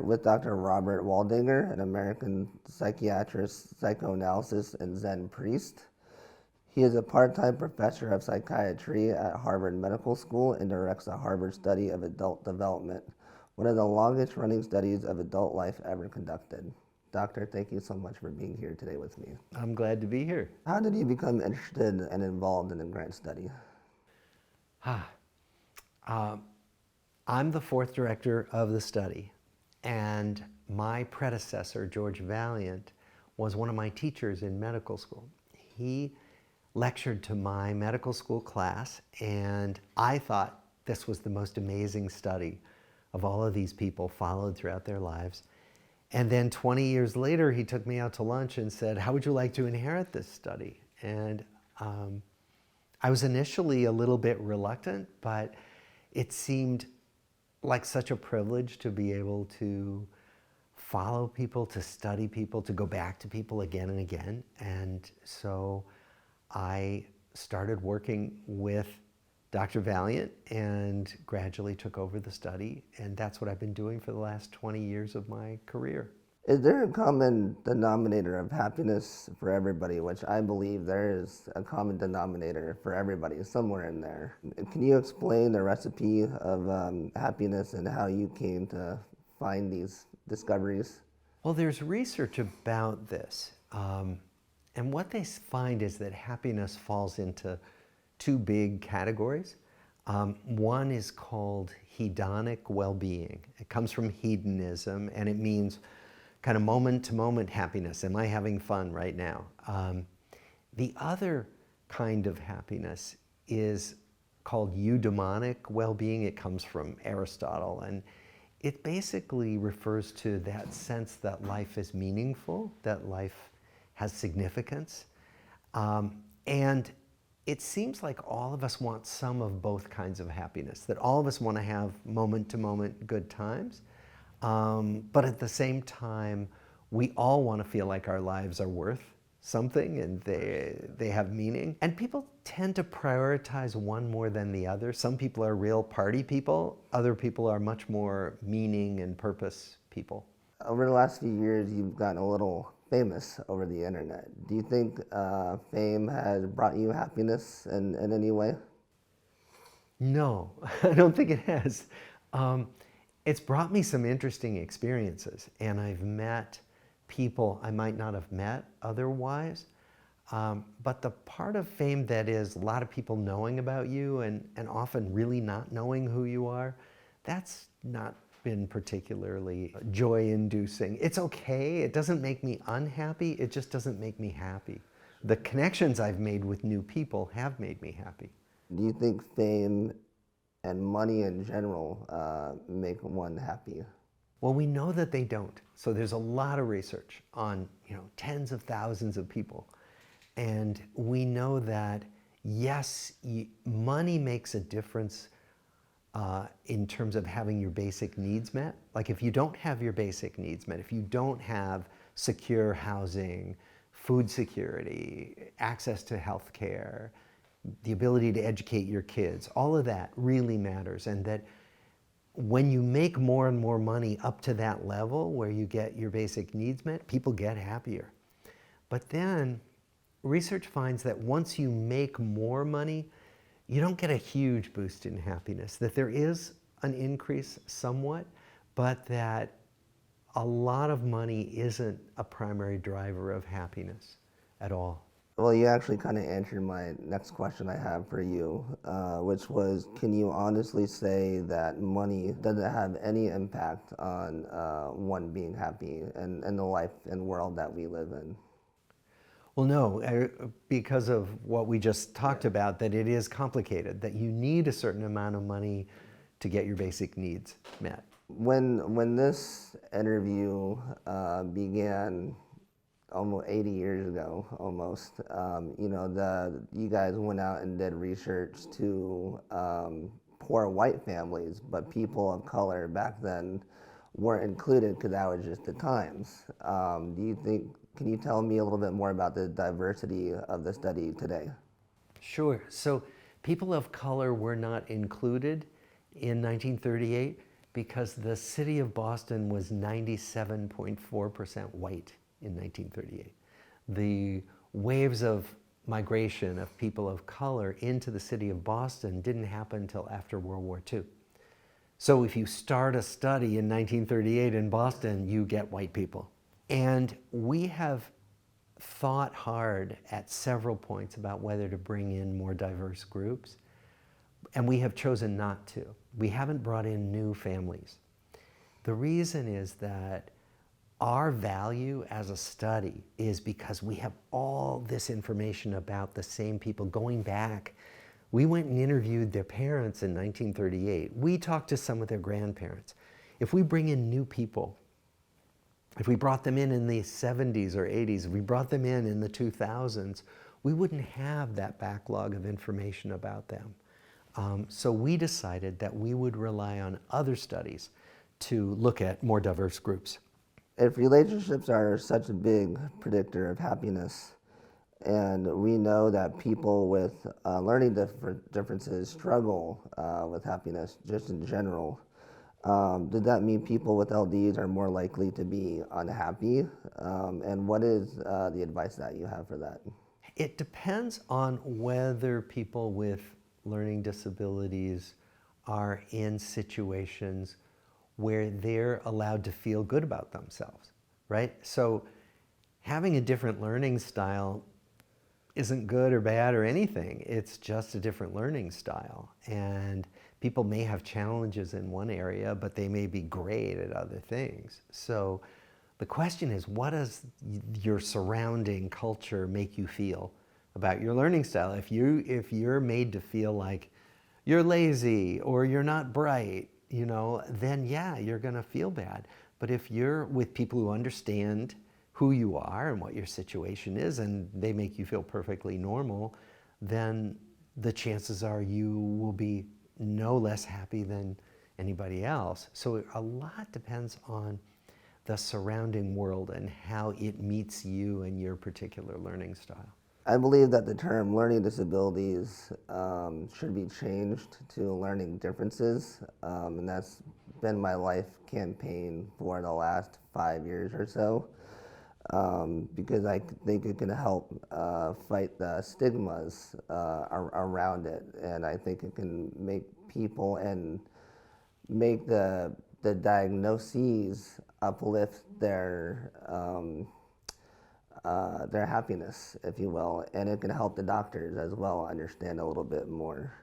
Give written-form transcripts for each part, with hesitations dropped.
with Dr. Robert Waldinger, an American psychiatrist, psychoanalyst, and Zen priest. He is a part-time professor of psychiatry at Harvard Medical School and directs the Harvard Study of Adult Development, one of the longest-running studies of adult life ever conducted. Doctor, thank you so much for being here today with me. I'm glad to be here. How did you become interested and involved in the grant study? I'm the fourth director of the study, and my predecessor, George Valiant, was one of my teachers in medical school. He lectured to my medical school class, and I thought this was the most amazing study of all of these people followed throughout their lives. And then 20 years later, he took me out to lunch and said, how would you like to inherit this study? And I was initially a little bit reluctant, but it seemed like such a privilege to be able to follow people, to study people, to go back to people again and again. And so I started working with Dr. Valiant and gradually took over the study. And that's what I've been doing for the last 20 years of my career. Is there a common denominator of happiness for everybody, which I believe there is a common denominator for everybody somewhere in there? Can you explain the recipe of happiness and how you came to find these discoveries? Well, there's research about this. And what they find is that happiness falls into two big categories. One is called hedonic well-being. It comes from hedonism, and it means kind of moment-to-moment happiness. Am I having fun right now? The other kind of happiness is called eudaimonic well-being. It comes from Aristotle, and it basically refers to that sense that life is meaningful, that life has significance. And it seems like all of us want some of both kinds of happiness, that all of us want to have moment-to-moment good times, but at the same time, we all want to feel like our lives are worth something and they have meaning. And people tend to prioritize one more than the other. Some people are real party people. Other people are much more meaning and purpose people. Over the last few years, you've gotten a little famous over the internet. Do you think fame has brought you happiness in any way? No, I don't think it has. It's brought me some interesting experiences, and I've met people I might not have met otherwise. But the part of fame that is a lot of people knowing about you and often really not knowing who you are, that's not been particularly joy-inducing. It's okay. It doesn't make me unhappy. It just doesn't make me happy. The connections I've made with new people have made me happy. Do you think fame and money in general make one happy? Well, we know that they don't. So there's a lot of research on, tens of thousands of people. And we know that, yes, money makes a difference in terms of having your basic needs met. Like if you don't have your basic needs met, if you don't have secure housing, food security, access to health care, the ability to educate your kids, all of that really matters. And that when you make more and more money up to that level where you get your basic needs met, people get happier. But then research finds that once you make more money, you don't get a huge boost in happiness, that there is an increase somewhat, but that a lot of money isn't a primary driver of happiness at all. Well, you actually kind of answered my next question I have for you, which was, can you honestly say that money doesn't have any impact on one being happy and the life and world that we live in? Well, no, because of what we just talked about, that it is complicated, that you need a certain amount of money to get your basic needs met. When this interview began almost 80 years ago, almost, you guys went out and did research to poor white families, but people of color back then weren't included because that was just the times. Can you tell me a little bit more about the diversity of the study today? Sure. So people of color were not included in 1938 because the city of Boston was 97.4% white in 1938. The waves of migration of people of color into the city of Boston didn't happen until after World War II. So if you start a study in 1938 in Boston, you get white people. And we have thought hard at several points about whether to bring in more diverse groups, and we have chosen not to. We haven't brought in new families. The reason is that our value as a study is because we have all this information about the same people going back. We went and interviewed their parents in 1938. We talked to some of their grandparents. If we bring in new people, if we brought them in the 70s or 80s, if we brought them in the 2000s, we wouldn't have that backlog of information about them. So we decided that we would rely on other studies to look at more diverse groups. If relationships are such a big predictor of happiness, and we know that people with learning differences struggle with happiness just in general, did that mean people with LDs are more likely to be unhappy? And what is the advice that you have for that? It depends on whether people with learning disabilities are in situations where they're allowed to feel good about themselves, right? So having a different learning style isn't good or bad or anything. It's just a different learning style. And people may have challenges in one area, but they may be great at other things. So the question is, what does your surrounding culture make you feel about your learning style? If you're made to feel like you're lazy or you're not bright, then yeah, you're gonna feel bad. But if you're with people who understand who you are and what your situation is, and they make you feel perfectly normal, then the chances are you will be no less happy than anybody else. So a lot depends on the surrounding world and how it meets you and your particular learning style. I believe that the term learning disabilities should be changed to learning differences, and that's been my life campaign for the last 5 years or so, because I think it can help fight the stigmas around it, and I think it can make people and make the diagnoses uplift their happiness, if you will, and it can help the doctors as well understand a little bit more.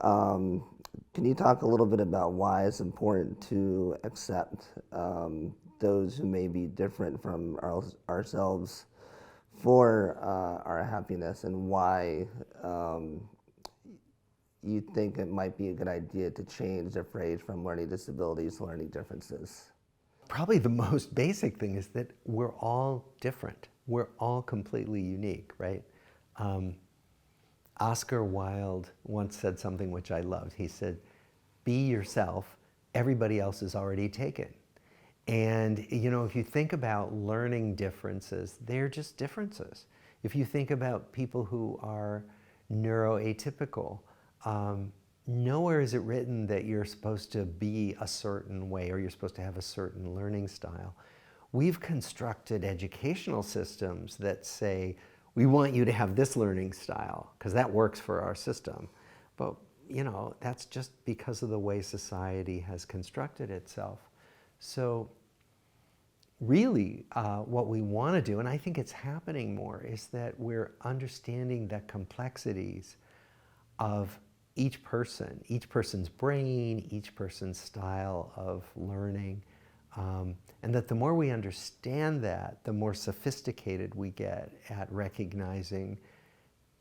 Can you talk a little bit about why it's important to accept those who may be different from ourselves for our happiness, and why you think it might be a good idea to change the phrase from learning disabilities to learning differences? Probably the most basic thing is that we're all different. We're all completely unique, right? Oscar Wilde once said something which I loved. He said, "Be yourself, everybody else is already taken." And if you think about learning differences, they're just differences. If you think about people who are neuroatypical, nowhere is it written that you're supposed to be a certain way or you're supposed to have a certain learning style. We've constructed educational systems that say, we want you to have this learning style because that works for our system. But, that's just because of the way society has constructed itself. So really what we want to do, and I think it's happening more, is that we're understanding the complexities of each person's brain, each person's style of learning, and that the more we understand that, the more sophisticated we get at recognizing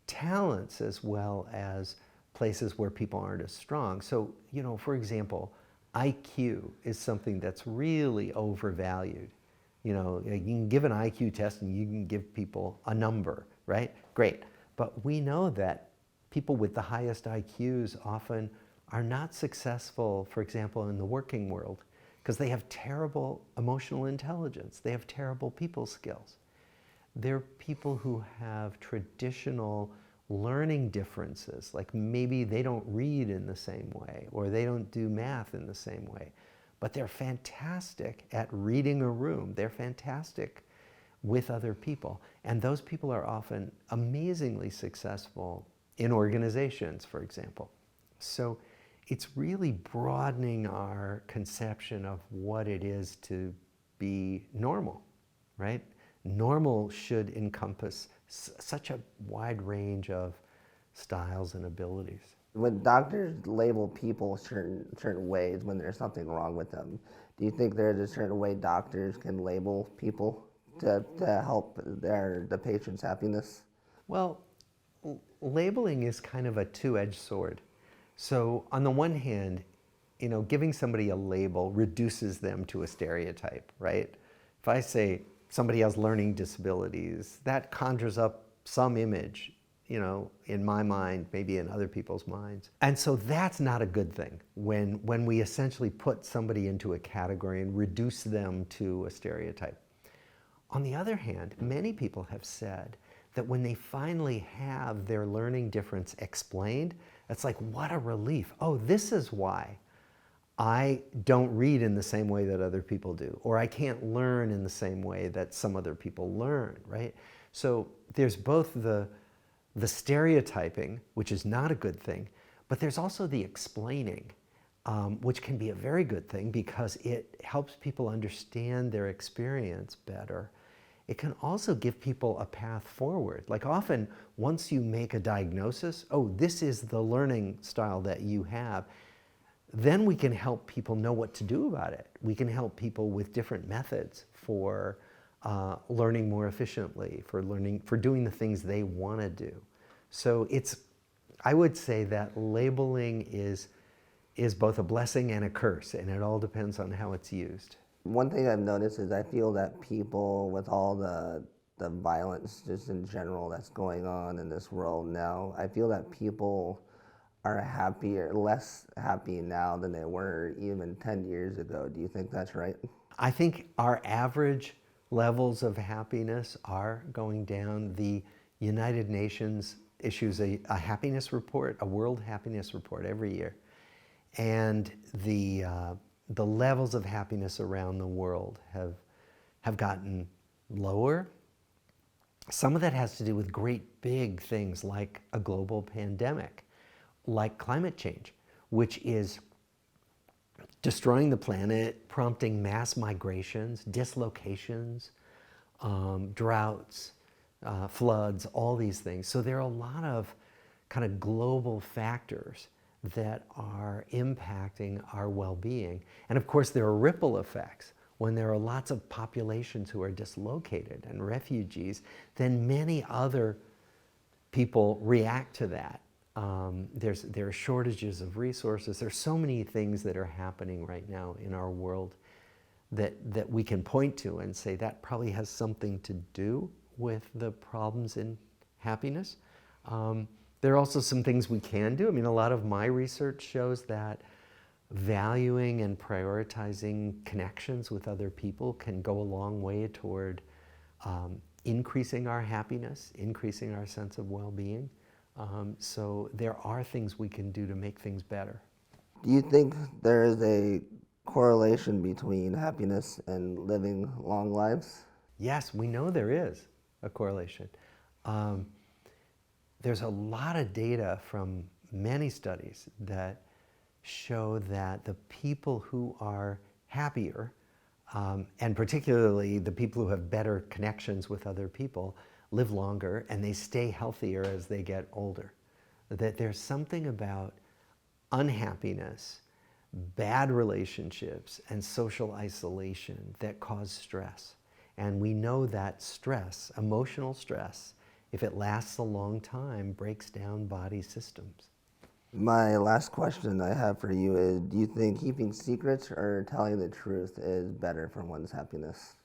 talents as well as places where people aren't as strong. So, for example, IQ is something that's really overvalued. You can give an IQ test and you can give people a number, right? Great. But we know that people with the highest IQs often are not successful, for example, in the working world, because they have terrible emotional intelligence. They have terrible people skills. They're people who have traditional learning differences, like maybe they don't read in the same way or they don't do math in the same way. but they're fantastic at reading a room. They're fantastic with other people. And those people are often amazingly successful in organizations, for example. So it's really broadening our conception of what it is to be normal, right? Normal should encompass such a wide range of styles and abilities. When doctors label people certain ways when there's something wrong with them, do you think there's a certain way doctors can label people to help the patient's happiness? Well, labeling is kind of a two-edged sword. So on the one hand, giving somebody a label reduces them to a stereotype, right? If I say somebody has learning disabilities, that conjures up some image, in my mind, maybe in other people's minds. And so that's not a good thing when we essentially put somebody into a category and reduce them to a stereotype. On the other hand, many people have said that when they finally have their learning difference explained, it's like, what a relief. Oh, this is why I don't read in the same way that other people do, or I can't learn in the same way that some other people learn, right? So there's both the stereotyping, which is not a good thing, but there's also the explaining, which can be a very good thing because it helps people understand their experience better. It can also give people a path forward. Like often, once you make a diagnosis, oh, this is the learning style that you have, then we can help people know what to do about it. We can help people with different methods for learning more efficiently, for doing the things they want to do. So I would say that labeling is both a blessing and a curse, and it all depends on how it's used. One thing I've noticed is I feel that people, with all the violence just in general that's going on in this world now, I feel that people are less happy now than they were even 10 years ago. Do you think that's right? I think our average levels of happiness are going down. The United Nations issues a happiness report, a world happiness report every year. And the levels of happiness around the world have gotten lower. Some of that has to do with great big things like a global pandemic, like climate change, which is destroying the planet, prompting mass migrations, dislocations, droughts, floods, all these things. So there are a lot of kind of global factors that are impacting our well-being. And of course, there are ripple effects. When there are lots of populations who are dislocated and refugees, then many other people react to that. There are shortages of resources. There's so many things that are happening right now in our world that we can point to and say that probably has something to do with the problems in happiness. There are also some things we can do. I mean, a lot of my research shows that valuing and prioritizing connections with other people can go a long way toward increasing our happiness, increasing our sense of well-being. So there are things we can do to make things better. Do you think there is a correlation between happiness and living long lives? Yes, we know there is a correlation. There's a lot of data from many studies that show that the people who are happier, and particularly the people who have better connections with other people, live longer and they stay healthier as they get older. That there's something about unhappiness, bad relationships, and social isolation that cause stress. And we know that stress, emotional stress, if it lasts a long time, breaks down body systems. My last question I have for you is, do you think keeping secrets or telling the truth is better for one's happiness?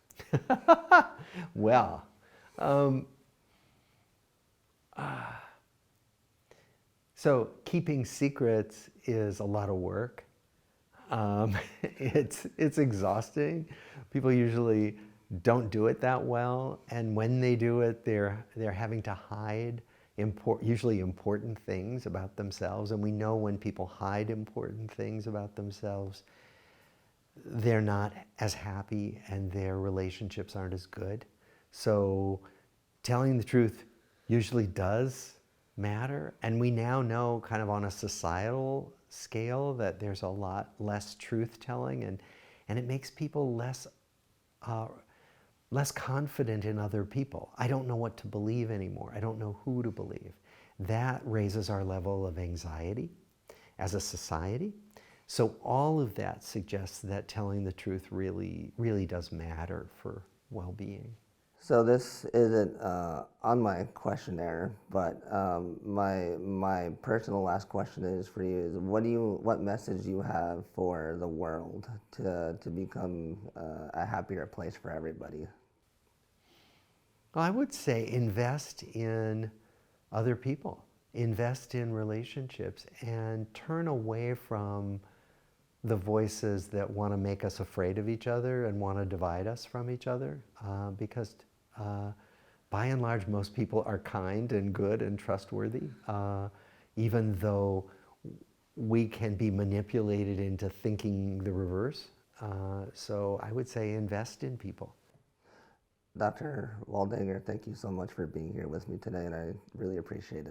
Well, so keeping secrets is a lot of work. It's exhausting. People usually don't do it that well, and when they do it, they're having to hide usually important things about themselves. And we know when people hide important things about themselves, they're not as happy and their relationships aren't as good. So telling the truth usually does matter. And we now know kind of on a societal scale that there's a lot less truth telling, and it makes people less confident in other people. I don't know what to believe anymore. I don't know who to believe. That raises our level of anxiety as a society. So all of that suggests that telling the truth really, really does matter for well-being. So this isn't on my questionnaire, but my personal last question is for you: is what message do you have for the world to become a happier place for everybody? Well, I would say invest in other people, invest in relationships, and turn away from the voices that want to make us afraid of each other and want to divide us from each other, because by and large, most people are kind and good and trustworthy, even though we can be manipulated into thinking the reverse. So I would say invest in people. Dr. Waldinger, thank you so much for being here with me today, and I really appreciate it.